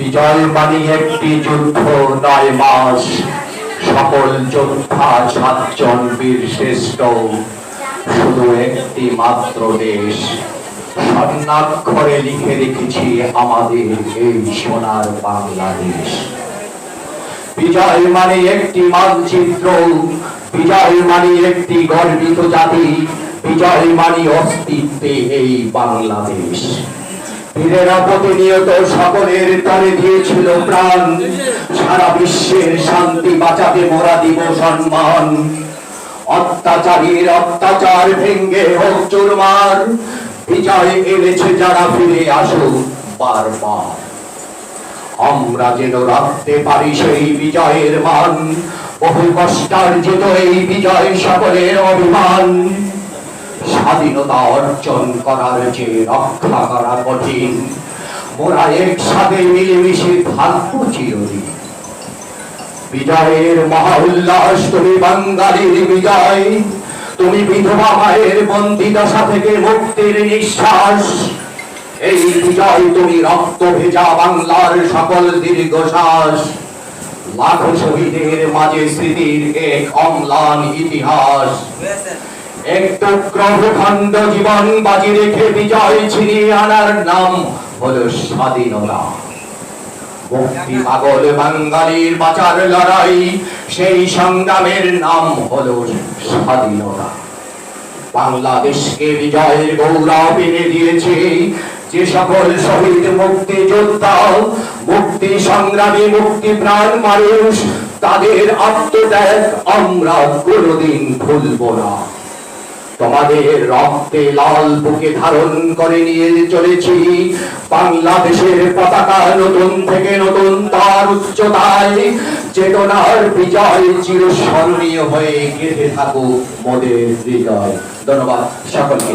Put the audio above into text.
বিজয় মানে একটি যুদ্ধ ৯ মাস, সকল যোদ্ধা ৭ জন বীর শ্রেষ্ঠ, শুধু একটি মাত্র দেশ। স্বর্ণাক্ষরে লিখে রেখেছি আমাদের এই সোনার বাংলাদেশ। বিজয় মানে একটি মানচিত্র, বিজয় মানে একটি গর্বিত জাতি, বিজয় মানে অস্তিত্বে এই বাংলাদেশ। বীরেরা প্রতিনিয়ত সকলের তরে দিয়েছিল প্রাণ, সারা বিশ্বের শান্তি বাঁচাতে মোরা দিব সম্মান। অত্যাচারীর অত্যাচার ভেঙ্গে হোক চুরমার, বিজয় এনেছে যারা ফিরে আসো বারবার। আমরা যেন রাখতে পারি সেই বিজয়ের মান, বহু কষ্টার্জিত এই বিজয় সকলের অভিমান। স্বাধীনতা অর্জন করার যে রক্ষা করা কঠিন, মোরা একসাথে মিলেমিশে থাকবো চিরদিন। বিজয়ের মহা উল্লাস, তুমি বাঙালির বিজয়, তুমি বিধবা মায়ের বন্দী দশা থেকে মুক্তির নিঃশ্বাস। এই বিজয় তুমি রক্ত ভেজা বাংলার সকল দীর্ঘশ্বাস। লাখো শহীদের মাঝে স্মৃতির এক অম্লান ইতিহাস। এক টুকরো ভূখণ্ড জীবন বাজি রেখে বিজয় ছিনিয়ে আনার নাম হলো স্বাধীনতা। মুক্তি পাগল বাঙালির বাঁচার লড়াই, সেই সংগ্রামের নাম হলো স্বাধীনতা। বাংলাদেশকে বিজয়ের গৌরব এনে দিয়েছে যে সকল শহীদ মুক্তিযোদ্ধা, মুক্তি সংগ্রামী মুক্তি প্রাণ মানুষ, তাদের আত্মত্যাগ আমরা কোনোদিন ভুলব না। তোমাদের রক্তে লাল বুকে ধারণ করে নিয়ে চলেছি বাংলাদেশের পতাকা, নতুন থেকে নতুন তার উচ্চতায়। চেতনার বিজয় চিরস্মরণীয় হয়ে গেঁথে থাকুক মোদের হৃদয়। ধন্যবাদ সকলকে।